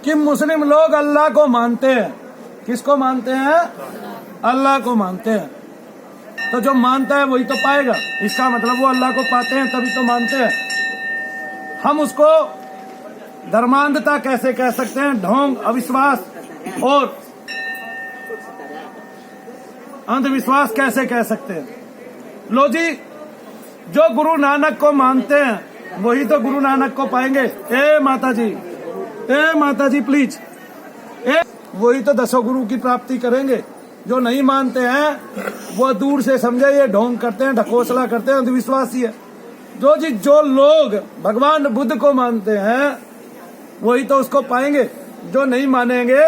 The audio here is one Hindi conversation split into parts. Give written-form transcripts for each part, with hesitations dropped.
कि मुस्लिम लोग अल्लाह को मानते हैं। किसको मानते हैं? अल्लाह को मानते हैं। तो जो मानता है वही तो पाएगा। इसका मतलब वो अल्लाह को पाते हैं तभी तो मानते हैं। हम उसको धर्मांधता कैसे कह सकते हैं? ढोंग, अविश्वास और अंधविश्वास कैसे कह सकते हैं? लो जी, जो गुरु नानक को मानते हैं वही तो गुरु नानक को पाएंगे। ए माता जी प्लीज, वही तो दसों गुरु की प्राप्ति करेंगे। जो नहीं मानते हैं वो दूर से समझे ये ढोंग करते हैं, ढकोसला करते हैं, अंधविश्वासी है। जो लोग भगवान बुद्ध को मानते हैं वही तो उसको पाएंगे। जो नहीं मानेंगे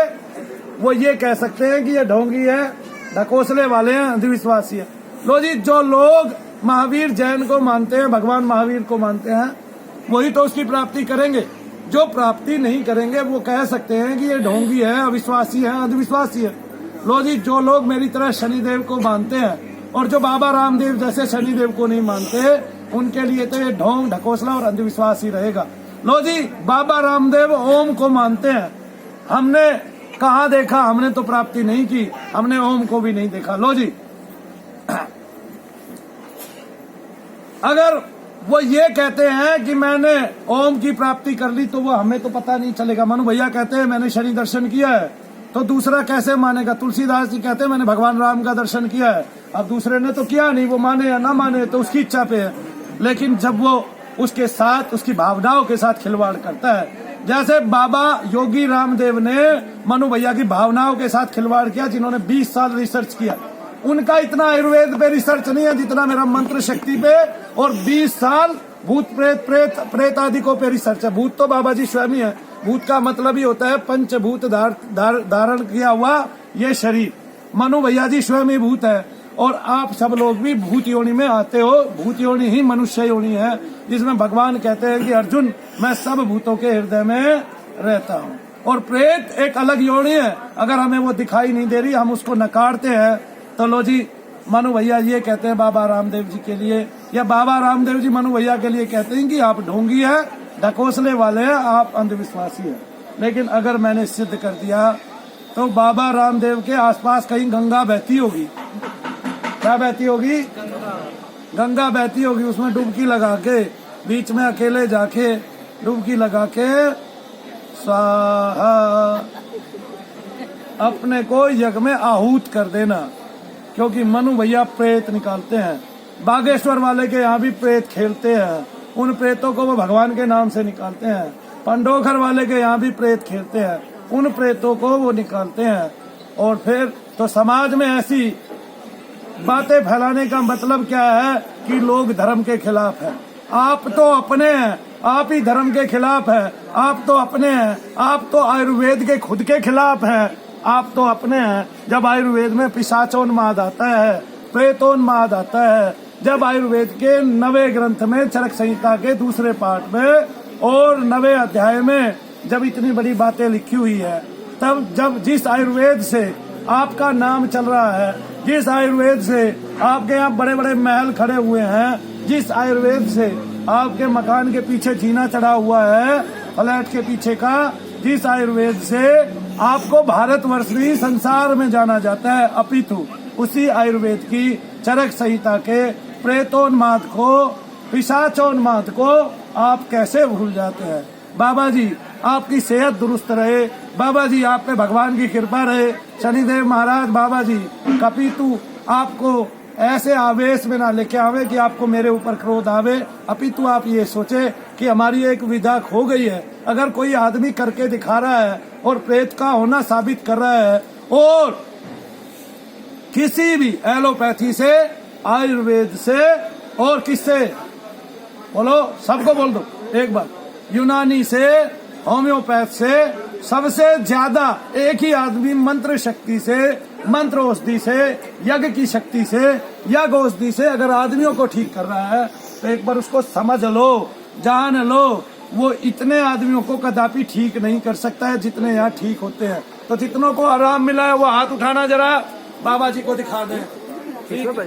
वो ये कह सकते हैं कि ये ढोंगी है, ढकोसले वाले हैं, अंधविश्वासी है। लो जी, जो लोग महावीर जैन को मानते हैं, भगवान महावीर को मानते हैं, वही तो उसकी प्राप्ति करेंगे। जो प्राप्ति नहीं करेंगे वो कह सकते हैं कि ये ढोंगी है, अविश्वासी है, अंधविश्वासी है। लो जी, जो लोग मेरी तरह शनिदेव को मानते हैं और जो बाबा रामदेव जैसे शनिदेव को नहीं मानते, उनके लिए तो ये ढोंग, ढकोसला और अंधविश्वास ही रहेगा। लो जी, बाबा रामदेव ओम को मानते हैं। हमने कहाँ देखा? हमने तो प्राप्ति नहीं की, हमने ओम को भी नहीं देखा। लो जी, अगर वो ये कहते हैं कि मैंने ओम की प्राप्ति कर ली तो वो हमें तो पता नहीं चलेगा। मनु भैया कहते हैं मैंने शनि दर्शन किया है, तो दूसरा कैसे मानेगा? तुलसीदास जी कहते हैं मैंने भगवान राम का दर्शन किया है। अब दूसरे ने तो किया नहीं, वो माने या ना माने तो उसकी इच्छा पे है। लेकिन जब वो उसके साथ, उसकी भावनाओं के साथ खिलवाड़ करता है, जैसे बाबा योगी रामदेव ने मनु भैया की भावनाओं के साथ खिलवाड़ किया, जिन्होंने 20 साल रिसर्च किया। उनका इतना आयुर्वेद पे रिसर्च नहीं है जितना मेरा मंत्र शक्ति पे, और 20 साल भूत प्रेत आदि को पे रिसर्च है। भूत तो बाबा जी स्वयं ही है। भूत का मतलब ही होता है पंचभूत धारण किया हुआ ये शरीर। मनु भैया जी स्वयं ही भूत है और आप सब लोग भी भूत योनि में आते हो। भूत योनि ही मनुष्य योनि है, जिसमें भगवान कहते हैं कि अर्जुन मैं सब भूतों के हृदय में रहता हूँ। और प्रेत एक अलग योनि है, अगर हमें वो दिखाई नहीं दे रही, हम उसको नकारते हैं। तो लो जी, मनु भैया ये कहते हैं बाबा रामदेव जी के लिए, या बाबा रामदेव जी मनु भैया के लिए कहते हैं कि आप ढोंगी है, ढकोसले वाले हैं, आप अंधविश्वासी है। लेकिन अगर मैंने सिद्ध कर दिया तो बाबा रामदेव के आसपास कहीं गंगा बहती होगी। क्या बहती होगी? गंगा बहती होगी। उसमें डुबकी लगा के, बीच में अकेले जाके डुबकी लगा के स्वाहा अपने को यज्ञ में आहूत कर देना। क्योंकि मनु भैया प्रेत निकालते हैं। बागेश्वर वाले के यहाँ भी प्रेत खेलते हैं, उन प्रेतों को वो भगवान के नाम से निकालते हैं। पंडोखर वाले के यहाँ भी प्रेत खेलते हैं, उन प्रेतों को वो निकालते हैं। और फिर तो समाज में ऐसी बातें फैलाने का मतलब क्या है कि लोग धर्म के खिलाफ हैं। आप तो अपने हैं, आप ही धर्म के खिलाफ हैं। आप तो अपने हैं, आप तो आयुर्वेद के खुद के खिलाफ हैं। आप तो अपने हैं। जब आयुर्वेद में पिशाचोन्माद आता है, प्रेतोन्माद आता है, जब आयुर्वेद के 9वें ग्रंथ में चरक संहिता के दूसरे पाठ में और 9वें अध्याय में जब इतनी बड़ी बातें लिखी हुई है, तब जब जिस आयुर्वेद से आपका नाम चल रहा है, जिस आयुर्वेद से आपके यहाँ बड़े बड़े महल खड़े हुए हैं, जिस आयुर्वेद से आपके मकान के पीछे जीना चढ़ा हुआ है, फ्लैट के पीछे का, जिस आयुर्वेद से आपको भारतवर्ष में संसार में जाना जाता है, अपितु उसी आयुर्वेद की चरक संहिता के प्रेतोन्माद को, पिशाचोन्माद को आप कैसे भूल जाते हैं? बाबा जी आपकी सेहत दुरुस्त रहे, बाबा जी आप पे भगवान की कृपा रहे। शनिदेव महाराज बाबा जी कपितु आपको ऐसे आवेश में ना लेके आवे कि आपको मेरे ऊपर क्रोध आवे, अपितु आप ये सोचे कि हमारी एक विधा खो गई है। अगर कोई आदमी करके दिखा रहा है और प्रेत का होना साबित कर रहा है, और किसी भी एलोपैथी से, आयुर्वेद से और किससे, बोलो सबको बोल दो एक बार, यूनानी से, होम्योपैथ से, सबसे ज्यादा एक ही आदमी मंत्र शक्ति से, मंत्र औषधि से, यज्ञ की शक्ति से, यज्ञ औषधि से अगर आदमियों को ठीक कर रहा है तो एक बार उसको समझ लो, जान लो। वो इतने आदमियों को कदापि ठीक नहीं कर सकता है जितने यहाँ ठीक होते हैं। तो जितनों को आराम मिला है वो हाथ उठाना, जरा बाबा जी को दिखा दें। ठीक है,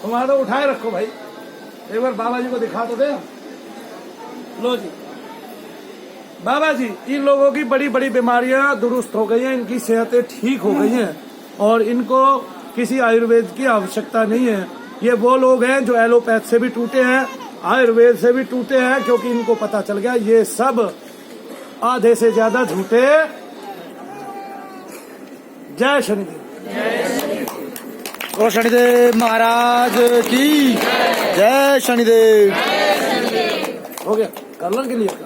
तुम्हारा तो उठाए रखो भाई, एक बार बाबा जी को दिखा तो दे। लो जी बाबा जी, इन लोगों की बड़ी बड़ी बीमारियां दुरुस्त हो गई हैं, इनकी सेहतें ठीक हो गई हैं और इनको किसी आयुर्वेद की आवश्यकता नहीं है। ये वो लोग हैं जो एलोपैथ से भी टूटे हैं, आयुर्वेद से भी टूटे हैं, क्योंकि इनको पता चल गया ये सब आधे से ज्यादा झूठे। जय शनिदेव। और शनिदेव महाराज की जय। शनिदेव। हो गया, कलर के लिए